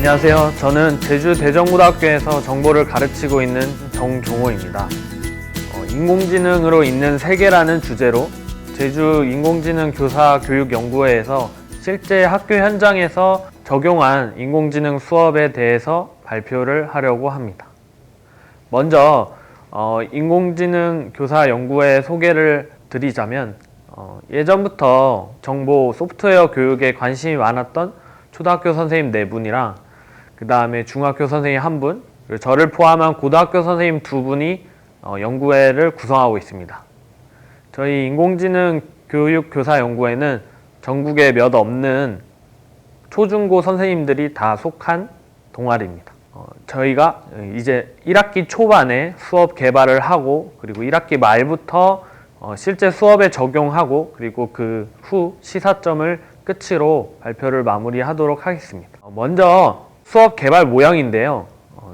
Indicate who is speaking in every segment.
Speaker 1: 안녕하세요. 저는 제주 대전고등학교에서 정보를 가르치고 있는 정종호입니다. 인공지능으로 있는 세계라는 주제로 제주 인공지능 교사 교육연구회에서 실제 학교 현장에서 적용한 인공지능 수업에 대해서 발표를 하려고 합니다. 먼저 인공지능 교사 연구회 소개를 드리자면 예전부터 정보 소프트웨어 교육에 관심이 많았던 초등학교 선생님 4분이랑 그 다음에 중학교 선생님 1분, 그리고 저를 포함한 고등학교 선생님 2분이 연구회를 구성하고 있습니다. 저희 인공지능 교육 교사 연구회는 전국에 몇 없는 초중고 선생님들이 다 속한 동아리입니다. 저희가 이제 1학기 초반에 수업 개발을 하고 그리고 1학기 말부터 실제 수업에 적용하고 그리고 그 후 시사점을 끝으로 발표를 마무리하도록 하겠습니다. 먼저 수업 개발 모형인데요.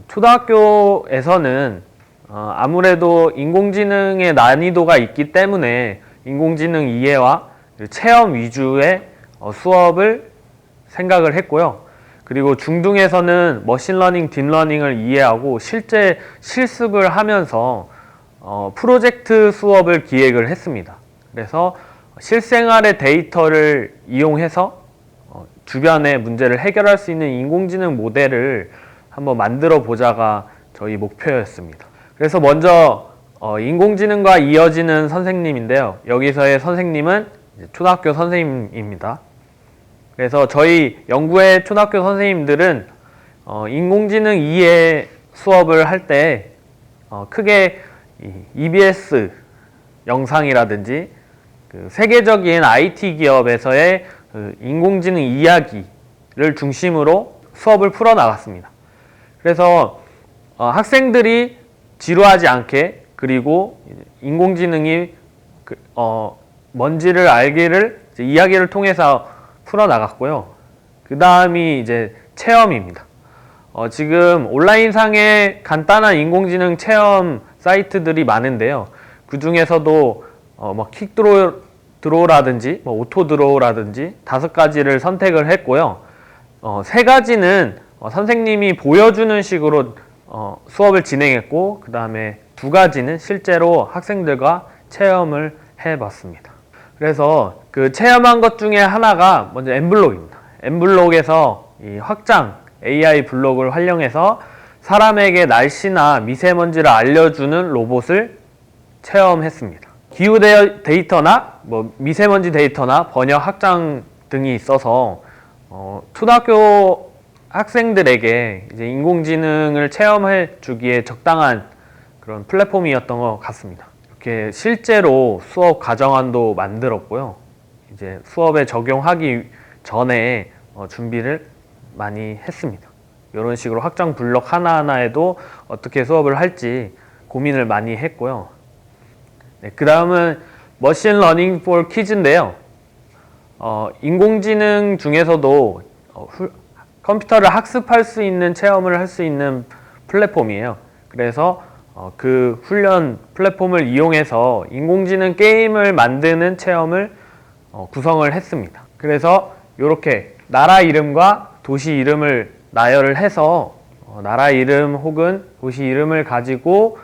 Speaker 1: 초등학교에서는 아무래도 인공지능의 난이도가 있기 때문에 인공지능 이해와 체험 위주의 수업을 생각을 했고요. 그리고 중등에서는 머신러닝, 딥러닝을 이해하고 실제 실습을 하면서 프로젝트 수업을 기획을 했습니다. 그래서 실생활의 데이터를 이용해서 주변의 문제를 해결할 수 있는 인공지능 모델을 한번 만들어 보자가 저희 목표였습니다. 그래서 먼저 인공지능과 이어지는 선생님인데요. 여기서의 선생님은 초등학교 선생님입니다. 그래서 저희 연구회 초등학교 선생님들은 인공지능 이해 수업을 할 때 크게 EBS 영상이라든지 그 세계적인 IT 기업에서의 그 인공지능 이야기를 중심으로 수업을 풀어나갔습니다. 그래서 학생들이 지루하지 않게 그리고 인공지능이 뭔지를 알기를 이야기를 통해서 풀어나갔고요. 그 다음이 이제 체험입니다. 지금 온라인상에 간단한 인공지능 체험 사이트들이 많은데요. 그 중에서도 킥드로우라든지 오토드로우라든지 5가지를 선택을 했고요. 3가지는 선생님이 보여주는 식으로 수업을 진행했고 그 다음에 2가지는 실제로 학생들과 체험을 해봤습니다. 그래서 그 체험한 것 중에 하나가 먼저 N블록입니다. N블록에서 이 확장 AI 블록을 활용해서 사람에게 날씨나 미세먼지를 알려주는 로봇을 체험했습니다. 기후 데이터나 미세먼지 데이터나 번역 확장 등이 있어서 초등학교 학생들에게 이제 인공지능을 체험해 주기에 적당한 그런 플랫폼이었던 것 같습니다. 이렇게 실제로 수업 과정안도 만들었고요. 이제 수업에 적용하기 전에 준비를 많이 했습니다. 이런 식으로 확장 블록 하나하나에도 어떻게 수업을 할지 고민을 많이 했고요. 네, 그 다음은 머신 러닝 for 키즈인데요. 인공지능 중에서도 컴퓨터를 학습할 수 있는 체험을 할 수 있는 플랫폼이에요. 그래서 그 훈련 플랫폼을 이용해서 인공지능 게임을 만드는 체험을 구성을 했습니다. 그래서 이렇게 나라 이름과 도시 이름을 나열을 해서 나라 이름 혹은 도시 이름을 가지고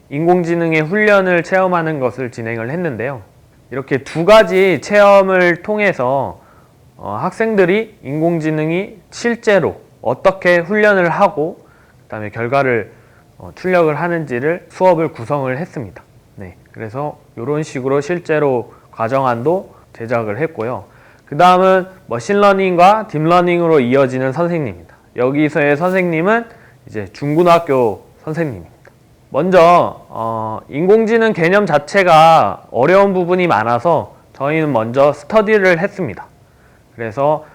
Speaker 1: 인공지능의 훈련을 체험하는 것을 진행을 했는데요. 이렇게 2가지 체험을 통해서 학생들이 인공지능이 실제로 어떻게 훈련을 하고 그 다음에 결과를 출력을 하는지를 수업을 구성을 했습니다. 네, 그래서 이런 식으로 실제로 과정안도 제작을 했고요. 그 다음은 머신러닝과 딥러닝으로 이어지는 선생님입니다. 여기서의 선생님은 이제 중고등학교 선생님입니다. 먼저 인공지능 개념 자체가 어려운 부분이 많아서 저희는 먼저 스터디를 했습니다. 그래서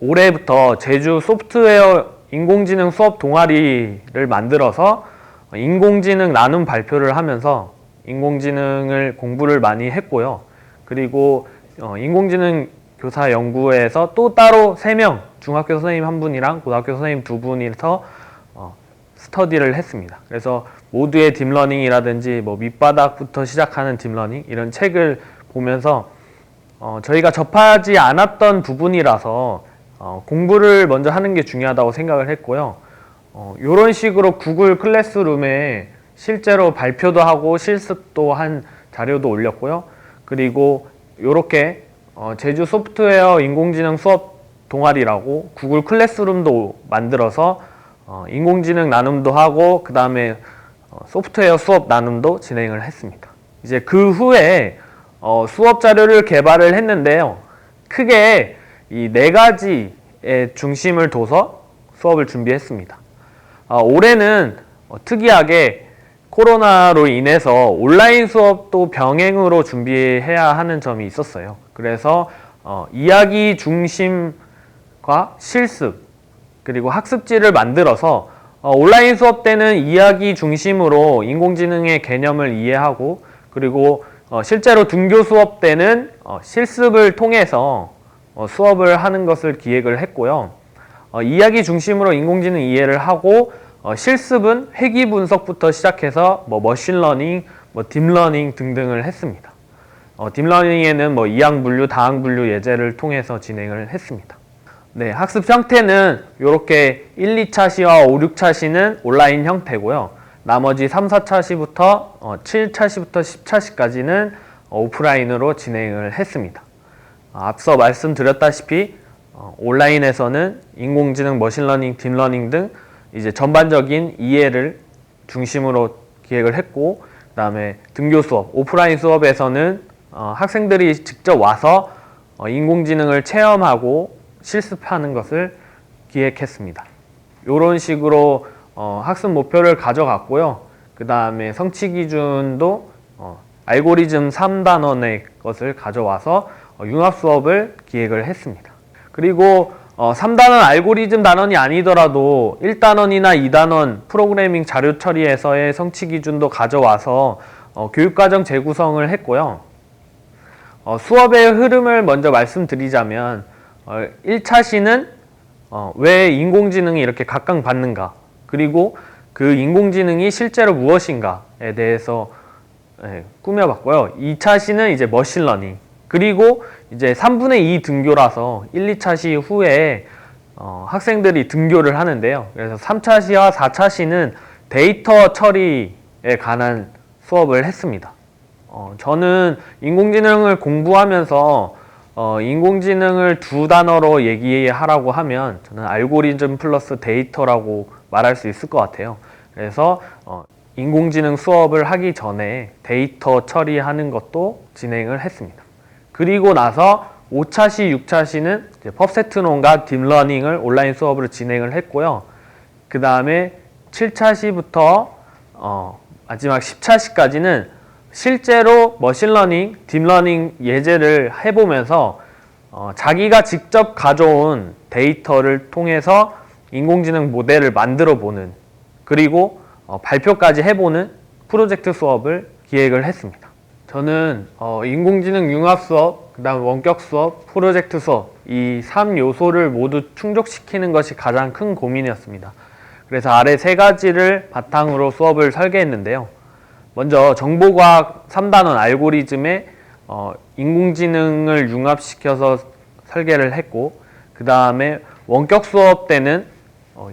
Speaker 1: 올해부터 제주 소프트웨어 인공지능 수업 동아리를 만들어서 인공지능 나눔 발표를 하면서 인공지능을 공부를 많이 했고요. 그리고 인공지능 교사 연구회에서 또 따로 3명, 중학교 선생님 1분이랑 고등학교 선생님 2분이서 스터디를 했습니다. 그래서 모두의 딥러닝이라든지 밑바닥부터 시작하는 딥러닝 이런 책을 보면서 저희가 접하지 않았던 부분이라서 공부를 먼저 하는 게 중요하다고 생각을 했고요. 이런 식으로 구글 클래스룸에 실제로 발표도 하고 실습도 한 자료도 올렸고요. 그리고 이렇게 제주 소프트웨어 인공지능 수업 동아리라고 구글 클래스룸도 만들어서 인공지능 나눔도 하고 그 다음에 소프트웨어 수업 나눔도 진행을 했습니다. 이제 그 후에 수업 자료를 개발을 했는데요. 크게 이 4가지의 중심을 둬서 수업을 준비했습니다. 올해는 특이하게 코로나로 인해서 온라인 수업도 병행으로 준비해야 하는 점이 있었어요. 그래서 이야기 중심과 실습 그리고 학습지를 만들어서 온라인 수업 때는 이야기 중심으로 인공지능의 개념을 이해하고 그리고 실제로 등교 수업 때는 실습을 통해서 수업을 하는 것을 기획을 했고요. 이야기 중심으로 인공지능 이해를 하고 실습은 회귀 분석부터 시작해서 머신러닝, 딥러닝 등등을 했습니다. 딥러닝에는 이항 분류, 다항 분류 예제를 통해서 진행을 했습니다. 네, 학습 형태는 이렇게 1, 2차 시와 5, 6차 시는 온라인 형태고요. 나머지 3, 4차 시부터 7차 시부터 10차 시까지는 오프라인으로 진행을 했습니다. 앞서 말씀드렸다시피 온라인에서는 인공지능, 머신러닝, 딥러닝 등 이제 전반적인 이해를 중심으로 기획을 했고 그 다음에 등교 수업, 오프라인 수업에서는 학생들이 직접 와서 인공지능을 체험하고 실습하는 것을 기획했습니다. 이런 식으로 학습 목표를 가져갔고요. 그 다음에 성취 기준도 알고리즘 3단원의 것을 가져와서 융합 수업을 기획을 했습니다. 그리고 3단원 알고리즘 단원이 아니더라도 1단원이나 2단원 프로그래밍 자료 처리에서의 성취 기준도 가져와서 교육과정 재구성을 했고요. 수업의 흐름을 먼저 말씀드리자면 1차 시는 왜 인공지능이 이렇게 각광받는가 그리고 그 인공지능이 실제로 무엇인가에 대해서 꾸며봤고요. 2차 시는 이제 머신러닝 그리고 이제 3분의 2 등교라서 1, 2차 시 후에 학생들이 등교를 하는데요. 그래서 3차 시와 4차 시는 데이터 처리에 관한 수업을 했습니다. 저는 인공지능을 공부하면서 인공지능을 2단어로 얘기하라고 하면 저는 알고리즘 플러스 데이터라고 말할 수 있을 것 같아요. 그래서 인공지능 수업을 하기 전에 데이터 처리하는 것도 진행을 했습니다. 그리고 나서 5차 시, 6차 시는 펍세트론과 딥러닝을 온라인 수업으로 진행을 했고요. 그 다음에 7차 시부터 마지막 10차 시까지는 실제로 머신러닝, 딥러닝 예제를 해보면서 자기가 직접 가져온 데이터를 통해서 인공지능 모델을 만들어 보는 그리고 발표까지 해보는 프로젝트 수업을 기획을 했습니다. 저는 인공지능 융합 수업, 그 다음 원격 수업, 프로젝트 수업 이 3요소를 모두 충족시키는 것이 가장 큰 고민이었습니다. 그래서 아래 3가지를 바탕으로 수업을 설계했는데요. 먼저 정보과학 3단원 알고리즘에 인공지능을 융합시켜서 설계를 했고 그 다음에 원격 수업 때는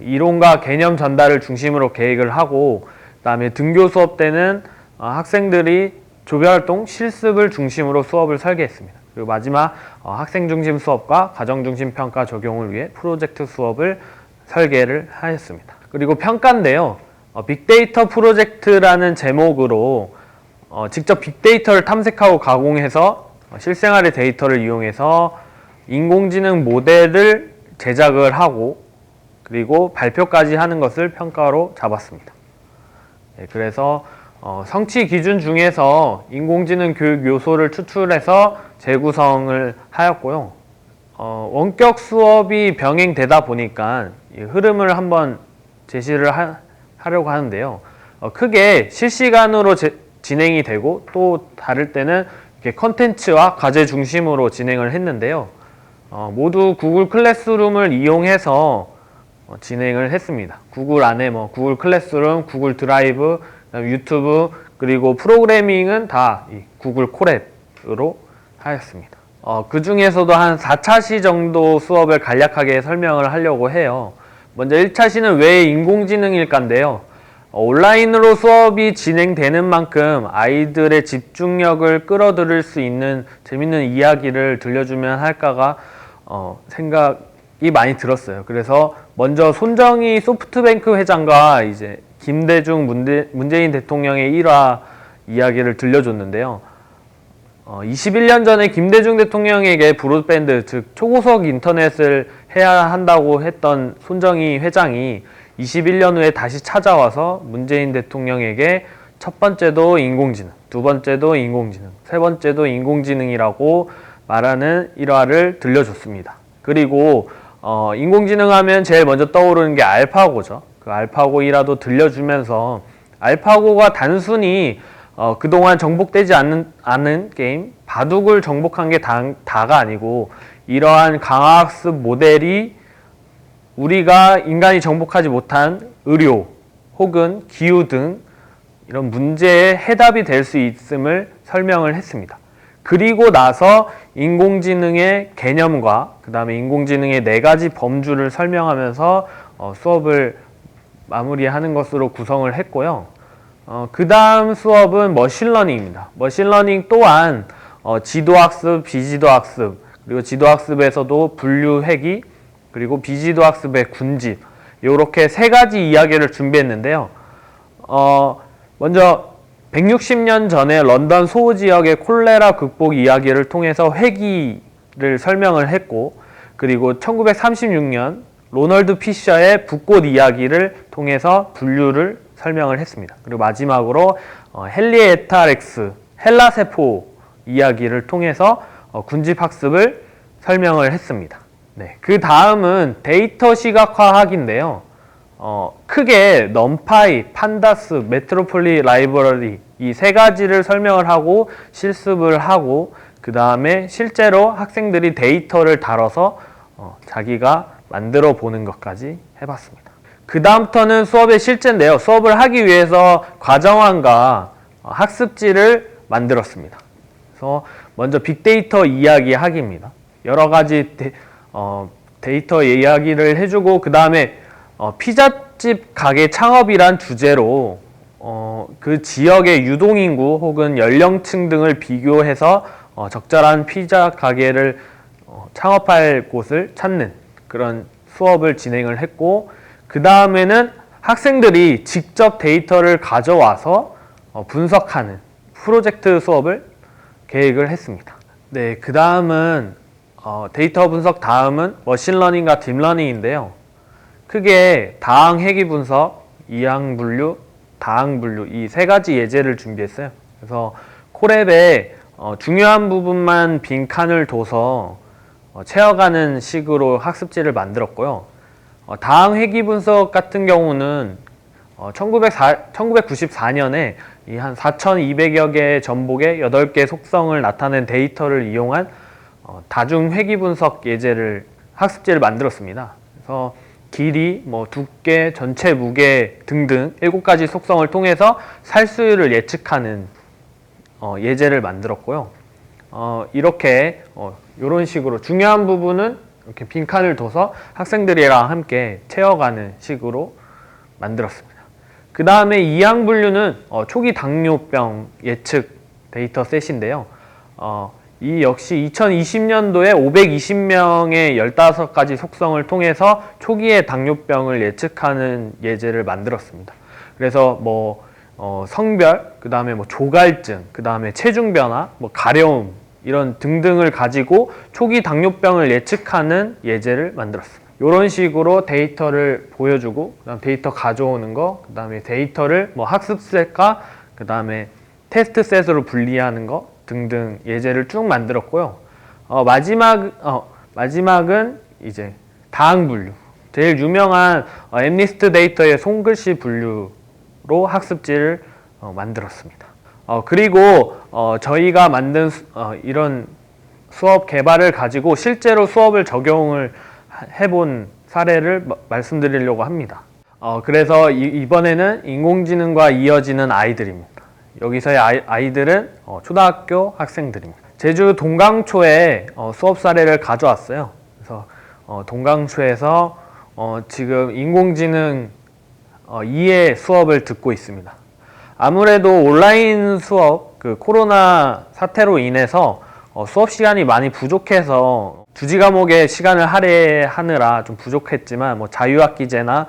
Speaker 1: 이론과 개념 전달을 중심으로 계획을 하고 그 다음에 등교 수업 때는 학생들이 조별활동, 실습을 중심으로 수업을 설계했습니다. 그리고 마지막 학생 중심 수업과 가정 중심 평가 적용을 위해 프로젝트 수업을 설계를 하였습니다. 그리고 평가인데요. 빅데이터 프로젝트라는 제목으로 직접 빅데이터를 탐색하고 가공해서 실생활의 데이터를 이용해서 인공지능 모델을 제작을 하고 그리고 발표까지 하는 것을 평가로 잡았습니다. 그래서 성취 기준 중에서 인공지능 교육 요소를 추출해서 재구성을 하였고요. 원격 수업이 병행되다 보니까 이 흐름을 한번 제시를 하려고 하는데요. 크게 실시간으로 진행이 되고 또 다를 때는 이렇게 컨텐츠와 과제 중심으로 진행을 했는데요. 모두 구글 클래스룸을 이용해서 진행을 했습니다. 구글 안에 구글 클래스룸, 구글 드라이브, 유튜브 그리고 프로그래밍은 다 이 구글 콜앱으로 하였습니다. 그 중에서도 한 4차시 정도 수업을 간략하게 설명을 하려고 해요. 먼저 1차시는 왜 인공지능일까인데요. 온라인으로 수업이 진행되는 만큼 아이들의 집중력을 끌어들일 수 있는 재밌는 이야기를 들려주면 할까가 생각이 많이 들었어요. 그래서 먼저 손정희 소프트뱅크 회장과 이제 김대중 문재인 대통령의 일화 이야기를 들려줬는데요. 21년 전에 김대중 대통령에게 브로드밴드, 즉 초고속 인터넷을 해야 한다고 했던 손정희 회장이 21년 후에 다시 찾아와서 문재인 대통령에게 첫 번째도 인공지능, 두 번째도 인공지능, 세 번째도 인공지능이라고 말하는 일화를 들려줬습니다. 그리고 인공지능 하면 제일 먼저 떠오르는 게 알파고죠. 그 알파고 일화도 들려주면서 알파고가 단순히 그동안 정복되지 않은 게임, 바둑을 정복한 게 다가 아니고 이러한 강화학습 모델이 우리가 인간이 정복하지 못한 의료 혹은 기후 등 이런 문제의 해답이 될 수 있음을 설명을 했습니다. 그리고 나서 인공지능의 개념과 그 다음에 인공지능의 4가지 범주를 설명하면서 수업을 마무리하는 것으로 구성을 했고요. 그 다음 수업은 머신러닝입니다. 머신러닝 또한 지도학습, 비지도학습, 그리고 지도학습에서도 분류회귀, 그리고 비지도학습의 군집, 이렇게 3가지 이야기를 준비했는데요. 먼저 160년 전에 런던 소호지역의 콜레라 극복 이야기를 통해서 회귀를 설명을 했고, 그리고 1936년 로널드 피셔의 붓꽃 이야기를 통해서 분류를 설명을 했습니다. 그리고 마지막으로 헬리에타 렉스, 헬라세포 이야기를 통해서 군집학습을 설명을 했습니다. 네, 그 다음은 데이터 시각화학인데요. 크게 넘파이, 판다스, 메트로폴리 라이브러리 이 3가지를 설명을 하고 실습을 하고 그 다음에 실제로 학생들이 데이터를 다뤄서 자기가 만들어 보는 것까지 해봤습니다. 그 다음부터는 수업의 실제인데요. 수업을 하기 위해서 과정안과 학습지를 만들었습니다. 그래서 먼저 빅데이터 이야기 하기입니다. 여러 가지 데이터 이야기를 해주고 그 다음에 피자집 가게 창업이란 주제로 그 지역의 유동인구 혹은 연령층 등을 비교해서 적절한 피자 가게를 창업할 곳을 찾는 그런 수업을 진행을 했고, 그 다음에는 학생들이 직접 데이터를 가져와서 분석하는 프로젝트 수업을 계획을 했습니다. 네, 그 다음은 데이터 분석 다음은 머신러닝과 딥러닝인데요. 크게 다항 회귀 분석, 이항 분류, 다항 분류 이 3가지 예제를 준비했어요. 그래서 콜앱에 중요한 부분만 빈칸을 둬서 채워가는 식으로 학습지를 만들었고요. 다항 회귀 분석 같은 경우는 1994년에 이 한 4,200여 개의 전복의 8개 속성을 나타낸 데이터를 이용한 다중 회귀 분석 예제를 학습지를 만들었습니다. 그래서 길이, 두께, 전체 무게 등등 7가지 속성을 통해서 살수율을 예측하는 예제를 만들었고요. 이렇게 이런 식으로 중요한 부분은 이렇게 빈칸을 둬서 학생들이랑 함께 채워가는 식으로 만들었습니다. 그 다음에 이항 분류는 초기 당뇨병 예측 데이터 셋인데요. 이 역시 2020년도에 520명의 15가지 속성을 통해서 초기의 당뇨병을 예측하는 예제를 만들었습니다. 그래서 성별, 그 다음에 조갈증, 그 다음에 체중 변화, 가려움 이런 등등을 가지고 초기 당뇨병을 예측하는 예제를 만들었습니다. 이런 식으로 데이터를 보여주고 그다음 데이터 가져오는 거, 그 다음에 데이터를 학습셋과 그 다음에 테스트 셋으로 분리하는 거 등등 예제를 쭉 만들었고요. 마지막은 이제 다항 분류. 제일 유명한 엠리스트 데이터의 손글씨 분류로 학습지를 만들었습니다. 그리고 저희가 만든 이런 수업 개발을 가지고 실제로 수업을 적용을 해본 사례를 말씀드리려고 합니다. 그래서 이번에는 인공지능과 이어지는 아이들입니다. 여기서의 아이들은 초등학교 학생들입니다. 제주 동강초에 수업 사례를 가져왔어요. 그래서 동강초에서 지금 인공지능 2의 수업을 듣고 있습니다. 아무래도 온라인 수업, 그 코로나 사태로 인해서 수업 시간이 많이 부족해서 주지 과목에 시간을 할애하느라 좀 부족했지만 자유학기제나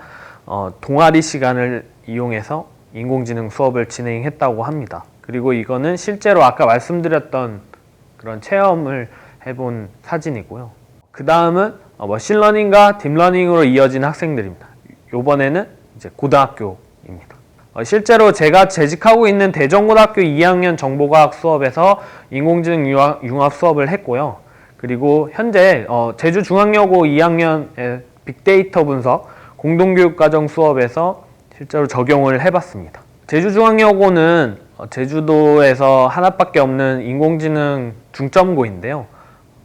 Speaker 1: 동아리 시간을 이용해서 인공지능 수업을 진행했다고 합니다. 그리고 이거는 실제로 아까 말씀드렸던 그런 체험을 해본 사진이고요. 그 다음은 머신러닝과 딥러닝으로 이어진 학생들입니다. 이번에는 이제 고등학교입니다. 실제로 제가 재직하고 있는 대전고등학교 2학년 정보과학 수업에서 인공지능 융합 수업을 했고요. 그리고 현재 제주중앙여고 2학년의 빅데이터 분석 공동교육과정 수업에서 실제로 적용을 해봤습니다. 제주중앙여고는 제주도에서 하나밖에 없는 인공지능 중점고인데요.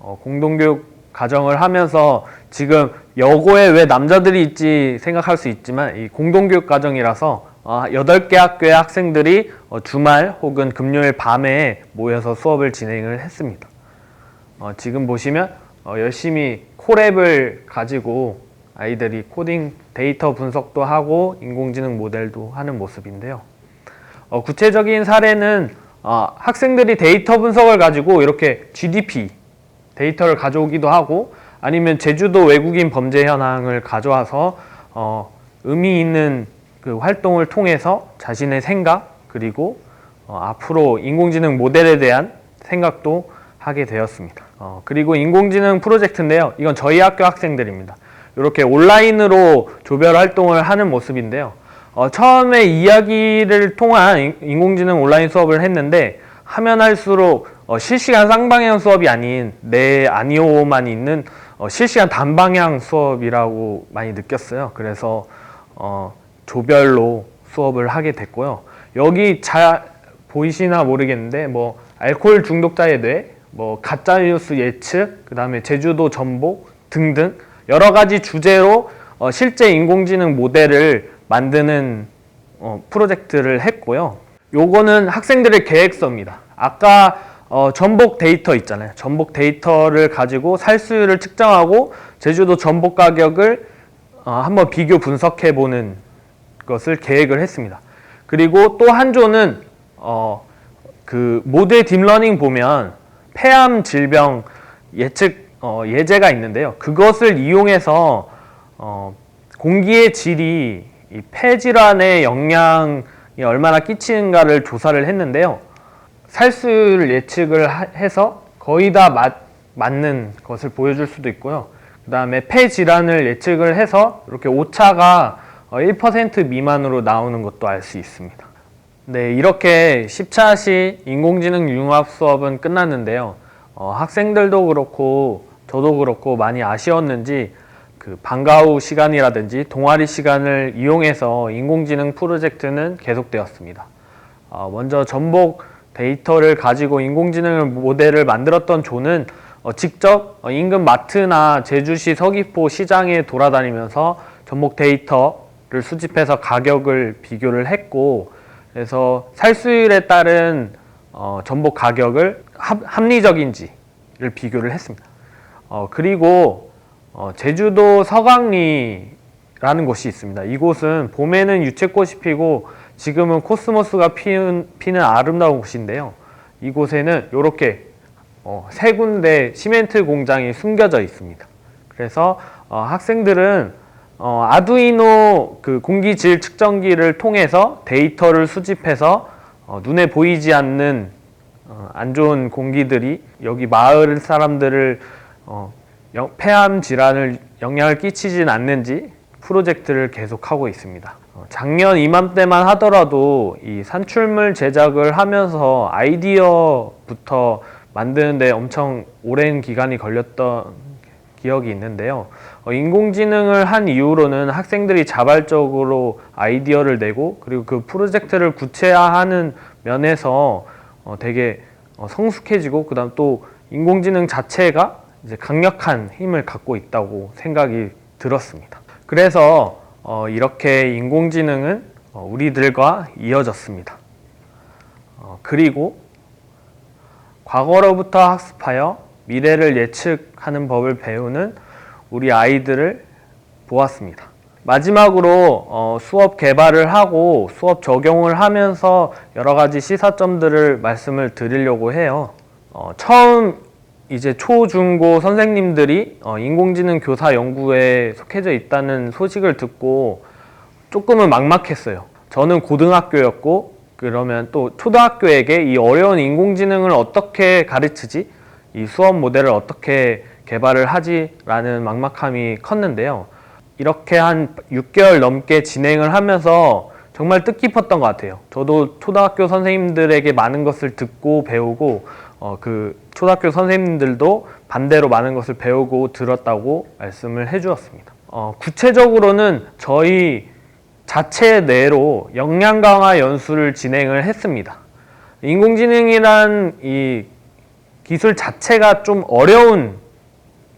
Speaker 1: 공동교육 과정을 하면서 지금 여고에 왜 남자들이 있지 생각할 수 있지만 이 공동교육 과정이라서 8개 학교의 학생들이 주말 혹은 금요일 밤에 모여서 수업을 진행을 했습니다. 지금 보시면 열심히 코랩을 가지고 아이들이 코딩 데이터 분석도 하고 인공지능 모델도 하는 모습인데요. 구체적인 사례는 학생들이 데이터 분석을 가지고 이렇게 GDP 데이터를 가져오기도 하고 아니면 제주도 외국인 범죄 현황을 가져와서 의미 있는 그 활동을 통해서 자신의 생각 그리고 앞으로 인공지능 모델에 대한 생각도 하게 되었습니다. 그리고 인공지능 프로젝트인데요. 이건 저희 학교 학생들입니다. 이렇게 온라인으로 조별 활동을 하는 모습인데요. 처음에 이야기를 통한 인공지능 온라인 수업을 했는데 하면 할수록 실시간 쌍방향 수업이 아닌 내 아니오만 있는 실시간 단방향 수업이라고 많이 느꼈어요. 그래서 조별로 수업을 하게 됐고요. 여기 잘 보이시나 모르겠는데 알코올 중독자의 뇌, 가짜뉴스 예측, 그 다음에 제주도 전복 등등 여러 가지 주제로 실제 인공지능 모델을 만드는 프로젝트를 했고요. 요거는 학생들의 계획서입니다. 아까 전복 데이터 있잖아요. 전복 데이터를 가지고 살수율을 측정하고 제주도 전복 가격을 한번 비교 분석해 보는 것을 계획을 했습니다. 그리고 또 한 조는 그 모델 딥러닝 보면 폐암 질병 예측 예제가 있는데요. 그것을 이용해서 공기의 질이 이 폐질환의 영향이 얼마나 끼치는가를 조사를 했는데요. 살수율 예측을 해서 거의 다 맞는 것을 보여줄 수도 있고요. 그 다음에 폐질환을 예측을 해서 이렇게 오차가 1% 미만으로 나오는 것도 알 수 있습니다. 네, 이렇게 10차시 인공지능 융합 수업은 끝났는데요. 학생들도 그렇고 저도 그렇고 많이 아쉬웠는지 그 방과 후 시간이라든지 동아리 시간을 이용해서 인공지능 프로젝트는 계속되었습니다. 먼저 전복 데이터를 가지고 인공지능 모델을 만들었던 조는 직접 인근 마트나 제주시 서귀포 시장에 돌아다니면서 전복 데이터를 수집해서 가격을 비교를 했고, 그래서 살수율에 따른 전복 가격을 합리적인지를 비교를 했습니다. 그리고 제주도 서강리라는 곳이 있습니다. 이곳은 봄에는 유채꽃이 피고 지금은 코스모스가 피는 아름다운 곳인데요. 이곳에는 이렇게 세 군데 시멘트 공장이 숨겨져 있습니다. 그래서 학생들은 아두이노 그 공기질 측정기를 통해서 데이터를 수집해서 눈에 보이지 않는 안 좋은 공기들이 여기 마을 사람들을 폐암 질환을 영향을 끼치진 않는지 프로젝트를 계속하고 있습니다. 작년 이맘때만 하더라도 이 산출물 제작을 하면서 아이디어부터 만드는데 엄청 오랜 기간이 걸렸던 기억이 있는데요. 인공지능을 한 이후로는 학생들이 자발적으로 아이디어를 내고 그리고 그 프로젝트를 구체화하는 면에서 되게 성숙해지고 그다음 또 인공지능 자체가 이제 강력한 힘을 갖고 있다고 생각이 들었습니다. 그래서 이렇게 인공지능은 우리들과 이어졌습니다. 그리고 과거로부터 학습하여 미래를 예측하는 법을 배우는 우리 아이들을 보았습니다. 마지막으로 수업 개발을 하고 수업 적용을 하면서 여러 가지 시사점들을 말씀을 드리려고 해요. 처음 이제 초, 중, 고 선생님들이 인공지능 교사 연구에 속해져 있다는 소식을 듣고 조금은 막막했어요. 저는 고등학교였고, 그러면 또 초등학교에게 이 어려운 인공지능을 어떻게 가르치지? 이 수업 모델을 어떻게 개발을 하지? 라는 막막함이 컸는데요. 이렇게 한 6개월 넘게 진행을 하면서 정말 뜻깊었던 것 같아요. 저도 초등학교 선생님들에게 많은 것을 듣고 배우고 그 초등학교 선생님들도 반대로 많은 것을 배우고 들었다고 말씀을 해주었습니다. 구체적으로는 저희 자체 내로 역량 강화 연수를 진행을 했습니다. 인공지능이란 이 기술 자체가 좀 어려운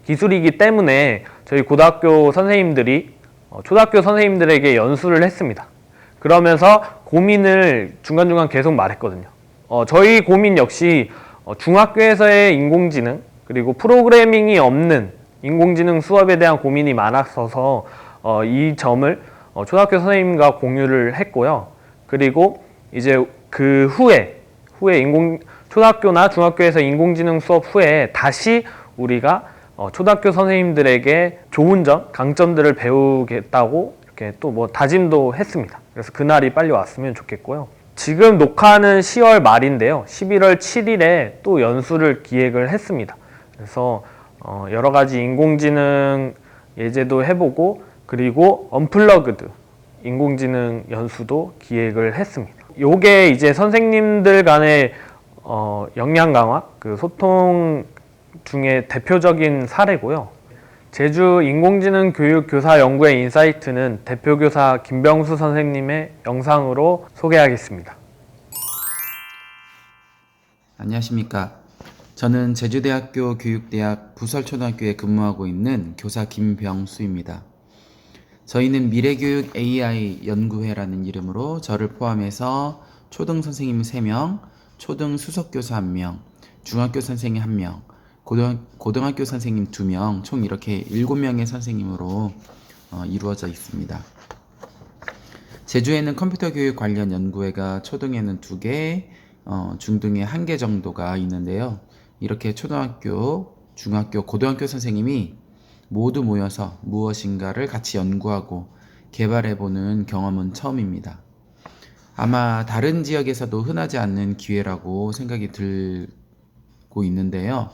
Speaker 1: 기술이기 때문에 저희 고등학교 선생님들이 초등학교 선생님들에게 연수를 했습니다. 그러면서 고민을 중간중간 계속 말했거든요. 저희 고민 역시 중학교에서의 인공지능 그리고 프로그래밍이 없는 인공지능 수업에 대한 고민이 많았어서 이 점을 초등학교 선생님과 공유를 했고요. 그리고 이제 그 후에 초등학교나 중학교에서 인공지능 수업 후에 다시 우리가 초등학교 선생님들에게 좋은 점, 강점들을 배우겠다고 이렇게 또 뭐 다짐도 했습니다. 그래서 그날이 빨리 왔으면 좋겠고요. 지금 녹화는 10월 말인데요. 11월 7일에 또 연수를 기획을 했습니다. 그래서 여러 가지 인공지능 예제도 해보고 그리고 언플러그드 인공지능 연수도 기획을 했습니다. 요게 이제 선생님들 간의 역량 강화, 그 소통 중에 대표적인 사례고요. 제주 인공지능 교육 교사 연구의 인사이트는 대표교사 김병수 선생님의 영상으로 소개하겠습니다.
Speaker 2: 안녕하십니까. 저는 제주대학교 교육대학 부설초등학교에 근무하고 있는 교사 김병수입니다. 저희는 미래교육 AI 연구회라는 이름으로 저를 포함해서 초등 선생님 3명, 초등 수석교사 1명, 중학교 선생님 1명, 고등학교 선생님 2명, 총 이렇게 7명의 선생님으로 이루어져 있습니다. 제주에는 컴퓨터 교육 관련 연구회가 초등에는 2개, 중등에 1개 정도가 있는데요. 이렇게 초등학교, 중학교, 고등학교 선생님이 모두 모여서 무엇인가를 같이 연구하고 개발해보는 경험은 처음입니다. 아마 다른 지역에서도 흔하지 않는 기회라고 생각이 들고 있는데요.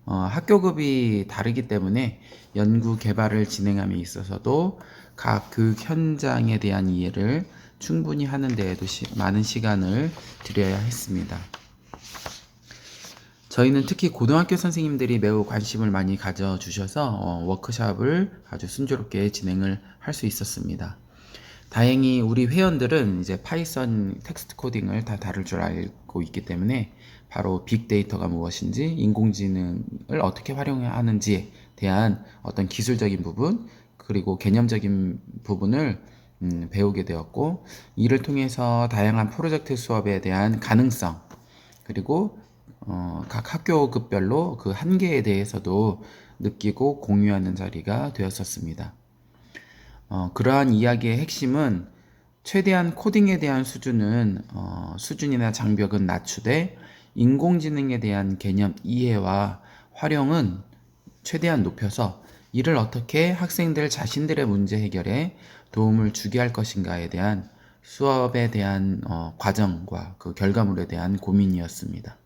Speaker 2: 학교급이 다르기 때문에 연구 개발을 진행함에 있어서도 각 교육 현장에 대한 이해를 충분히 하는 데에도 많은 시간을 들여야 했습니다. 저희는 특히 고등학교 선생님들이 매우 관심을 많이 가져주셔서 워크숍을 아주 순조롭게 진행을 할 수 있었습니다. 다행히 우리 회원들은 이제 파이썬 텍스트 코딩을 다 다룰 줄 알고 있기 때문에 바로 빅데이터가 무엇인지, 인공지능을 어떻게 활용하는지에 대한 어떤 기술적인 부분, 그리고 개념적인 부분을 배우게 되었고, 이를 통해서 다양한 프로젝트 수업에 대한 가능성, 그리고 각 학교급별로 그 한계에 대해서도 느끼고 공유하는 자리가 되었었습니다. 그러한 이야기의 핵심은 최대한 코딩에 대한 수준이나 장벽은 낮추되 인공지능에 대한 개념 이해와 활용은 최대한 높여서 이를 어떻게 학생들 자신들의 문제 해결에 도움을 주게 할 것인가에 대한 수업에 대한 과정과 그 결과물에 대한 고민이었습니다.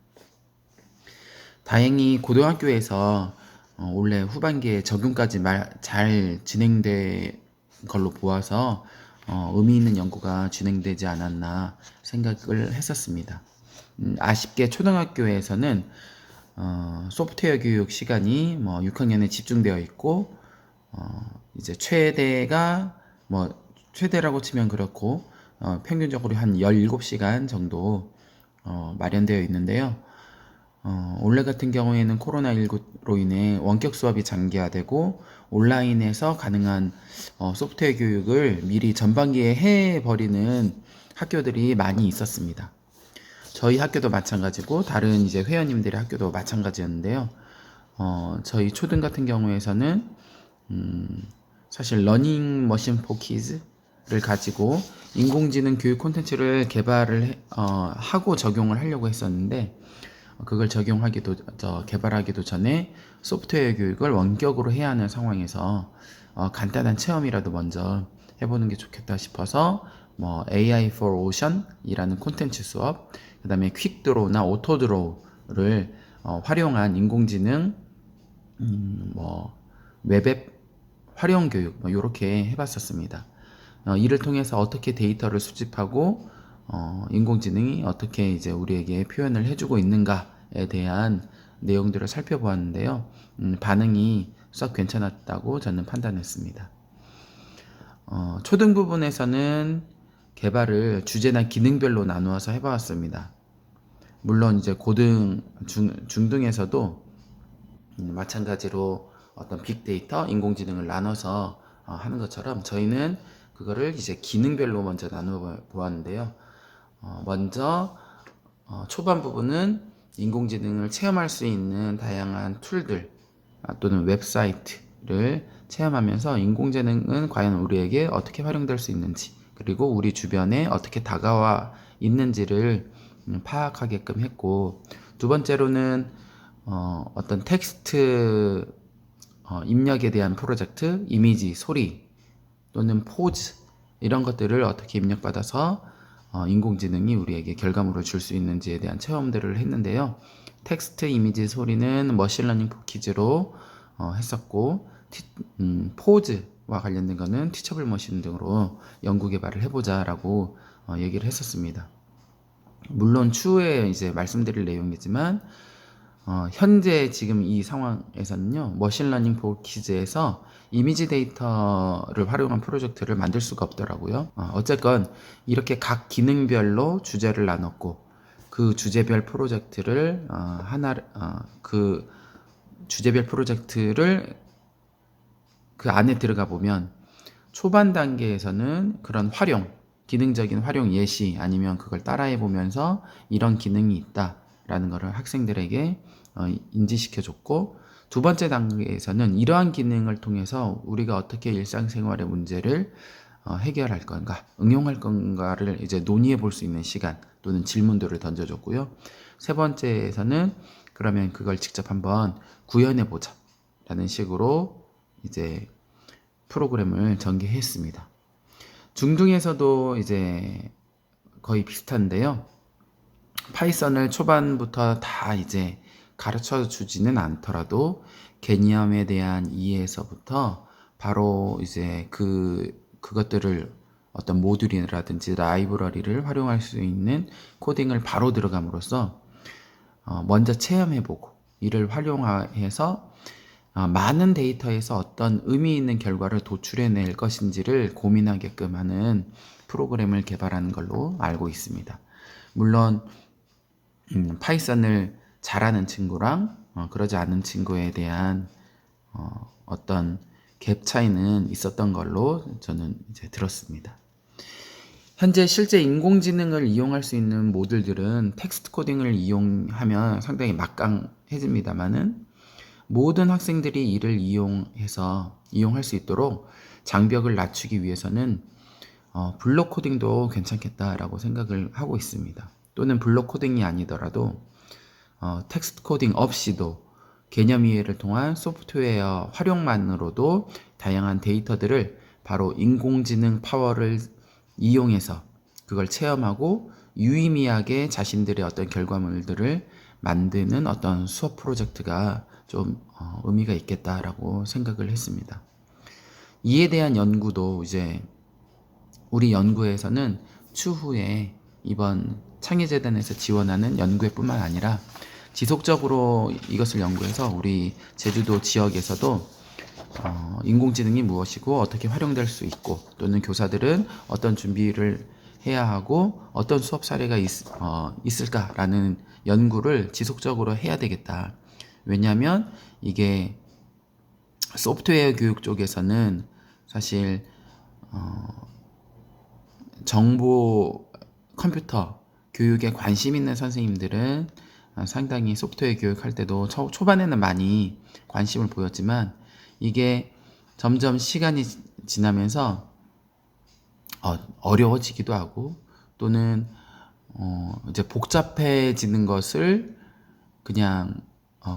Speaker 2: 다행히 고등학교에서 올해 후반기에 적용까지 잘 진행된 걸로 보아서 의미 있는 연구가 진행되지 않았나 생각을 했었습니다. 아쉽게 초등학교에서는 소프트웨어 교육 시간이 6학년에 집중되어 있고 이제 최대라고 치면 그렇고 평균적으로 한 17시간 정도 마련되어 있는데요. 올해 같은 경우에는 코로나19로 인해 원격 수업이 장기화되고 온라인에서 가능한 소프트웨어 교육을 미리 전반기에 해버리는 학교들이 많이 있었습니다. 저희 학교도 마찬가지고 다른 이제 회원님들의 학교도 마찬가지였는데요. 저희 초등 같은 경우에서는 사실 러닝 머신 포 키즈를 가지고 인공지능 교육 콘텐츠를 하고 적용을 하려고 했었는데 그걸 개발하기도 전에 소프트웨어 교육을 원격으로 해야 하는 상황에서 간단한 체험이라도 먼저 해보는 게 좋겠다 싶어서 뭐 AI for Ocean 이라는 콘텐츠 수업, 그 다음에 퀵드로우나 오토드로우를 활용한 인공지능 뭐 웹앱 활용 교육 뭐 이렇게 해봤었습니다. 이를 통해서 어떻게 데이터를 수집하고 인공지능이 어떻게 이제 우리에게 표현을 해주고 있는가에 대한 내용들을 살펴보았는데요. 반응이 썩 괜찮았다고 저는 판단했습니다. 초등 부분에서는 개발을 주제나 기능별로 나누어서 해보았습니다. 물론 이제 중등에서도 마찬가지로 어떤 빅데이터, 인공지능을 나눠서 하는 것처럼 저희는 그거를 이제 기능별로 먼저 나누어 보았는데요. 먼저 초반 부분은 인공지능을 체험할 수 있는 다양한 툴들 또는 웹사이트를 체험하면서 인공지능은 과연 우리에게 어떻게 활용될 수 있는지, 그리고 우리 주변에 어떻게 다가와 있는지를 파악하게끔 했고, 두 번째로는 어떤 텍스트 입력에 대한 프로젝트, 이미지, 소리 또는 포즈 이런 것들을 어떻게 입력받아서 인공지능이 우리에게 결과물을 줄 수 있는지에 대한 체험들을 했는데요. 텍스트, 이미지, 소리는 머신러닝 포키즈로 했었고, 포즈와 관련된 거는 티처블 머신 등으로 연구 개발을 해보자 라고 얘기를 했었습니다. 물론 추후에 이제 말씀드릴 내용이지만 현재 지금 이 상황에서는요, 머신러닝 포키즈에서 이미지 데이터를 활용한 프로젝트를 만들 수가 없더라고요. 어쨌건 이렇게 각 기능별로 주제를 나눴고, 그 주제별 프로젝트를 그 안에 들어가 보면 초반 단계에서는 그런 기능적인 활용 예시 아니면 그걸 따라해 보면서 이런 기능이 있다라는 것을 학생들에게 인지시켜 줬고, 두 번째 단계에서는 이러한 기능을 통해서 우리가 어떻게 일상생활의 문제를 해결할 건가, 응용할 건가를 이제 논의해 볼 수 있는 시간 또는 질문들을 던져줬고요. 세 번째에서는 그러면 그걸 직접 한번 구현해 보자 라는 식으로 이제 프로그램을 전개했습니다. 중등에서도 이제 거의 비슷한데요. 파이썬을 초반부터 다 이제 가르쳐 주지는 않더라도 개념에 대한 이해에서부터 바로 이제 그것들을 어떤 모듈이라든지 라이브러리를 활용할 수 있는 코딩을 바로 들어감으로써 먼저 체험해보고 이를 활용해서 많은 데이터에서 어떤 의미 있는 결과를 도출해낼 것인지를 고민하게끔 하는 프로그램을 개발하는 걸로 알고 있습니다. 물론 파이썬을 잘하는 친구랑 그러지 않은 친구에 대한 어떤 갭 차이는 있었던 걸로 저는 이제 들었습니다. 현재 실제 인공지능을 이용할 수 있는 모듈들은 텍스트 코딩을 이용하면 상당히 막강해집니다만은 모든 학생들이 이를 이용할 수 있도록 장벽을 낮추기 위해서는 블록 코딩도 괜찮겠다라고 생각을 하고 있습니다. 또는 블록 코딩이 아니더라도 텍스트 코딩 없이도 개념 이해를 통한 소프트웨어 활용만으로도 다양한 데이터들을 바로 인공지능 파워를 이용해서 그걸 체험하고 유의미하게 자신들의 어떤 결과물들을 만드는 어떤 수업 프로젝트가 좀 의미가 있겠다라고 생각을 했습니다. 이에 대한 연구도 이제 우리 연구에서는 추후에 이번 창의재단에서 지원하는 연구회 뿐만 아니라 지속적으로 이것을 연구해서 우리 제주도 지역에서도 인공지능이 무엇이고 어떻게 활용될 수 있고, 또는 교사들은 어떤 준비를 해야 하고 어떤 수업 사례가 있을까라는 연구를 지속적으로 해야 되겠다. 왜냐하면 이게 소프트웨어 교육 쪽에서는 사실 정보 컴퓨터 교육에 관심 있는 선생님들은 상당히 소프트웨어 교육할 때도 초반에는 많이 관심을 보였지만 이게 점점 시간이 지나면서 어려워지기도 하고 또는 이제 복잡해지는 것을 그냥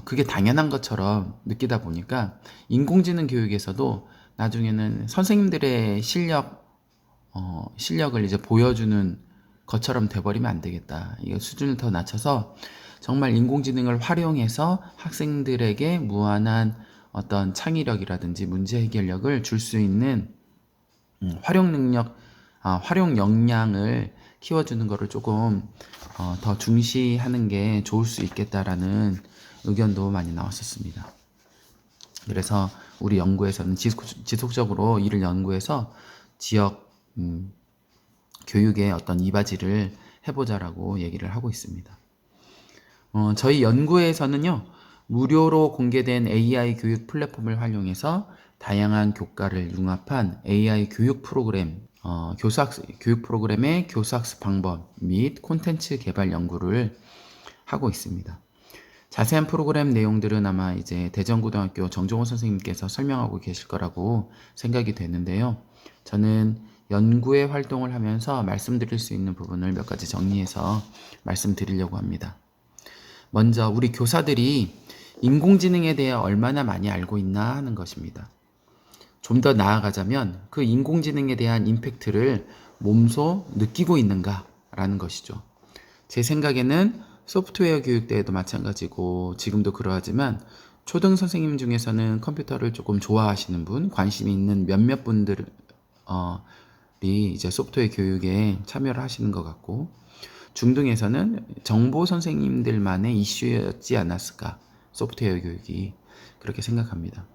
Speaker 2: 그게 당연한 것처럼 느끼다 보니까 인공지능 교육에서도 나중에는 선생님들의 실력을 이제 보여주는 것처럼 돼버리면 안 되겠다. 이게 수준을 더 낮춰서 정말 인공지능을 활용해서 학생들에게 무한한 어떤 창의력이라든지 문제 해결력을 줄 수 있는 활용 역량을 키워주는 것을 조금 더 중시하는 게 좋을 수 있겠다라는 의견도 많이 나왔었습니다. 그래서 우리 연구에서는 지속적으로 이를 연구해서 지역 교육의 어떤 이바지를 해보자라고 얘기를 하고 있습니다. 저희 연구에서는요, 무료로 공개된 AI 교육 플랫폼을 활용해서 다양한 교과를 융합한 AI 교육 프로그램, 교육 프로그램의 교수학습 방법 및 콘텐츠 개발 연구를 하고 있습니다. 자세한 프로그램 내용들은 아마 이제 대전고등학교 정종호 선생님께서 설명하고 계실 거라고 생각이 되는데요. 저는 연구의 활동을 하면서 말씀드릴 수 있는 부분을 몇 가지 정리해서 말씀드리려고 합니다. 먼저 우리 교사들이 인공지능에 대해 얼마나 많이 알고 있나 하는 것입니다. 좀 더 나아가자면 그 인공지능에 대한 임팩트를 몸소 느끼고 있는가라는 것이죠. 제 생각에는 소프트웨어 교육 때에도 마찬가지고 지금도 그러하지만 초등 선생님 중에서는 컴퓨터를 조금 좋아하시는 분, 관심이 있는 몇몇 분들이 이제 소프트웨어 교육에 참여를 하시는 것 같고 중등에서는 정보 선생님들만의 이슈였지 않았을까, 소프트웨어 교육이 그렇게 생각합니다.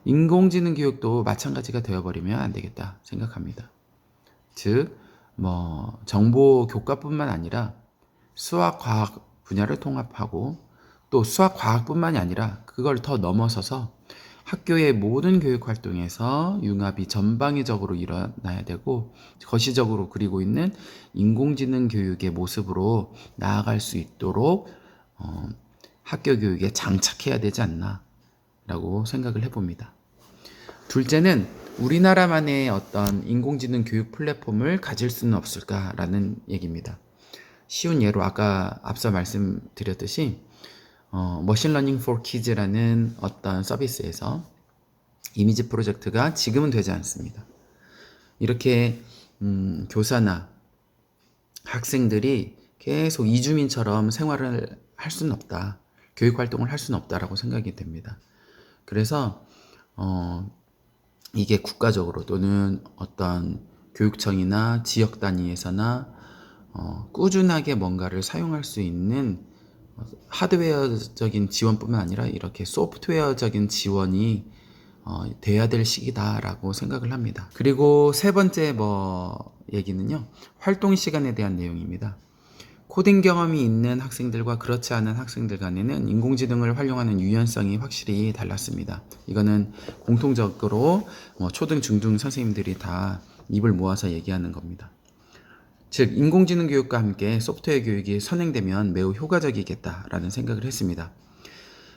Speaker 2: 인공지능 교육도 마찬가지가 되어버리면 안 되겠다 생각합니다. 즉, 정보 교과뿐만 아니라 수학, 과학 분야를 통합하고 또 수학, 과학뿐만이 아니라 그걸 더 넘어서서 학교의 모든 교육 활동에서 융합이 전방위적으로 일어나야 되고 거시적으로 그리고 있는 인공지능 교육의 모습으로 나아갈 수 있도록 학교 교육에 장착해야 되지 않나 라고 생각을 해봅니다. 둘째는 우리나라만의 어떤 인공지능 교육 플랫폼을 가질 수는 없을까라는 얘기입니다. 쉬운 예로 아까 앞서 말씀드렸듯이 머신러닝 for kids라는 어떤 서비스에서 이미지 프로젝트가 지금은 되지 않습니다. 이렇게 교사나 학생들이 계속 이주민처럼 생활을 할 수는 없다. 교육 활동을 할 수는 없다라고 생각이 됩니다. 그래서 이게 국가적으로 또는 어떤 교육청이나 지역 단위에서나 꾸준하게 뭔가를 사용할 수 있는 하드웨어적인 지원뿐만 아니라 이렇게 소프트웨어적인 지원이 돼야 될 시기다라고 생각을 합니다. 그리고 세 번째 얘기는요, 활동 시간에 대한 내용입니다. 코딩 경험이 있는 학생들과 그렇지 않은 학생들 간에는 인공지능을 활용하는 유연성이 확실히 달랐습니다. 이거는 공통적으로 초등, 중등 선생님들이 다 입을 모아서 얘기하는 겁니다. 즉, 인공지능 교육과 함께 소프트웨어 교육이 선행되면 매우 효과적이겠다라는 생각을 했습니다.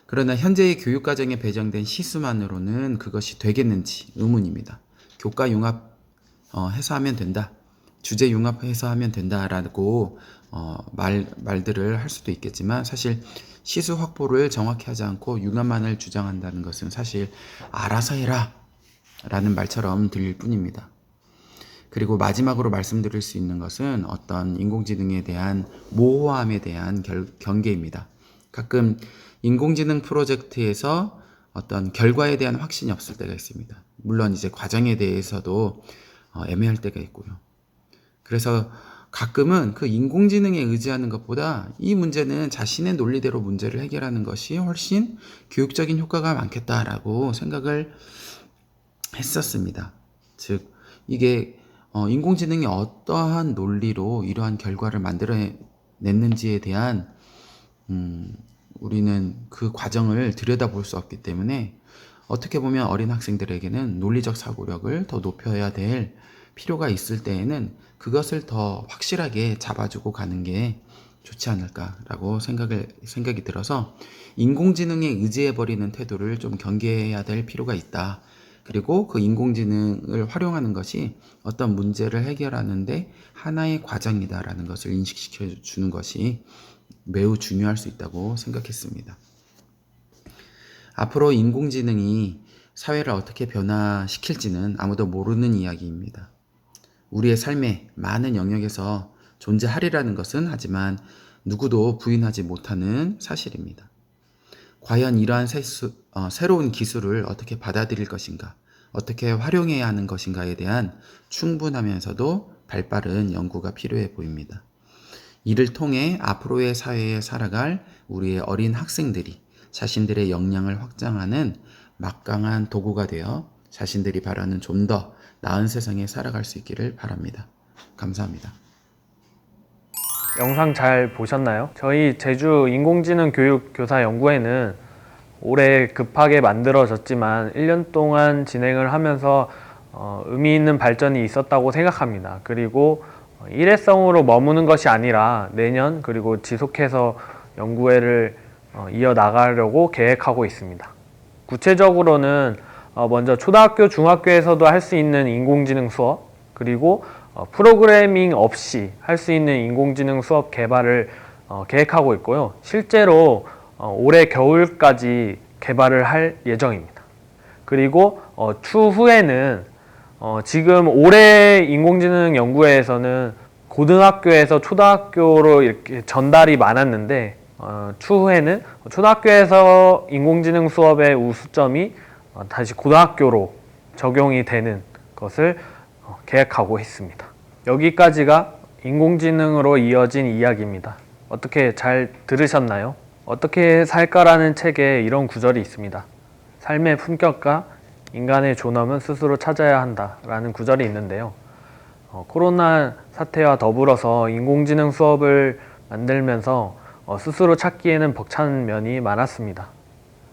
Speaker 2: 그러나 현재의 교육과정에 배정된 시수만으로는 그것이 되겠는지 의문입니다. 교과 융합해서 하면 된다. 주제 융합해서 하면 된다라고 말들을 할 수도 있겠지만 사실 시수 확보를 정확히 하지 않고 융합만을 주장한다는 것은 사실 알아서 해라 라는 말처럼 들릴 뿐입니다. 그리고 마지막으로 말씀드릴 수 있는 것은 어떤 인공지능에 대한 모호함에 대한 경계입니다. 가끔 인공지능 프로젝트에서 어떤 결과에 대한 확신이 없을 때가 있습니다. 물론 이제 과정에 대해서도 애매할 때가 있고요. 그래서 가끔은 그 인공지능에 의지하는 것보다 이 문제는 자신의 논리대로 문제를 해결하는 것이 훨씬 교육적인 효과가 많겠다라고 생각을 했었습니다. 즉, 이게 인공지능이 어떠한 논리로 이러한 결과를 만들어냈는지에 대한 우리는 그 과정을 들여다볼 수 없기 때문에 어떻게 보면 어린 학생들에게는 논리적 사고력을 더 높여야 될 필요가 있을 때에는 그것을 더 확실하게 잡아주고 가는 게 좋지 않을까라고 생각이 들어서 인공지능에 의지해버리는 태도를 좀 경계해야 될 필요가 있다. 그리고 그 인공지능을 활용하는 것이 어떤 문제를 해결하는데 하나의 과정이다라는 것을 인식시켜 주는 것이 매우 중요할 수 있다고 생각했습니다. 앞으로 인공지능이 사회를 어떻게 변화시킬지는 아무도 모르는 이야기입니다. 우리의 삶의 많은 영역에서 존재하리라는 것은 하지만 누구도 부인하지 못하는 사실입니다. 과연 이러한 새로운 기술을 어떻게 받아들일 것인가, 어떻게 활용해야 하는 것인가에 대한 충분하면서도 발빠른 연구가 필요해 보입니다. 이를 통해 앞으로의 사회에 살아갈 우리의 어린 학생들이 자신들의 역량을 확장하는 막강한 도구가 되어 자신들이 바라는 좀 더 나은 세상에 살아갈 수 있기를 바랍니다. 감사합니다.
Speaker 1: 영상 잘 보셨나요? 저희 제주 인공지능 교육 교사 연구회는 올해 급하게 만들어졌지만 1년 동안 진행을 하면서 의미 있는 발전이 있었다고 생각합니다. 그리고 일회성으로 머무는 것이 아니라 내년 그리고 지속해서 연구회를 이어나가려고 계획하고 있습니다. 구체적으로는 먼저 초등학교, 중학교에서도 할 수 있는 인공지능 수업, 그리고 프로그래밍 없이 할 수 있는 인공지능 수업 개발을 계획하고 있고요. 실제로 올해 겨울까지 개발을 할 예정입니다. 그리고 추후에는 지금 올해 인공지능 연구회에서는 고등학교에서 초등학교로 이렇게 전달이 많았는데 추후에는 초등학교에서 인공지능 수업의 우수점이 다시 고등학교로 적용이 되는 것을 계획하고 있습니다. 여기까지가 인공지능으로 이어진 이야기입니다. 어떻게 잘 들으셨나요? 어떻게 살까라는 책에 이런 구절이 있습니다. 삶의 품격과 인간의 존엄은 스스로 찾아야 한다라는 구절이 있는데요. 코로나 사태와 더불어서 인공지능 수업을 만들면서 스스로 찾기에는 벅찬 면이 많았습니다.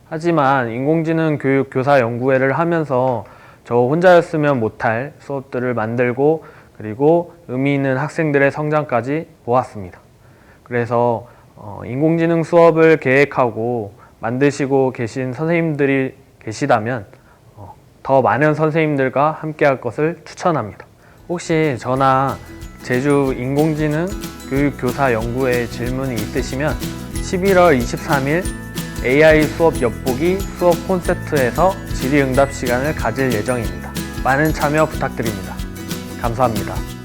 Speaker 1: 하지만 인공지능 교육 교사 연구회를 하면서 저 혼자였으면 못할 수업들을 만들고 그리고 의미 있는 학생들의 성장까지 보았습니다. 그래서 인공지능 수업을 계획하고 만드시고 계신 선생님들이 계시다면 더 많은 선생님들과 함께 할 것을 추천합니다. 혹시 저나 제주 인공지능 교육교사 연구회 질문이 있으시면 11월 23일 AI 수업 엿보기 수업 콘셉트에서 질의응답 시간을 가질 예정입니다. 많은 참여 부탁드립니다. 감사합니다.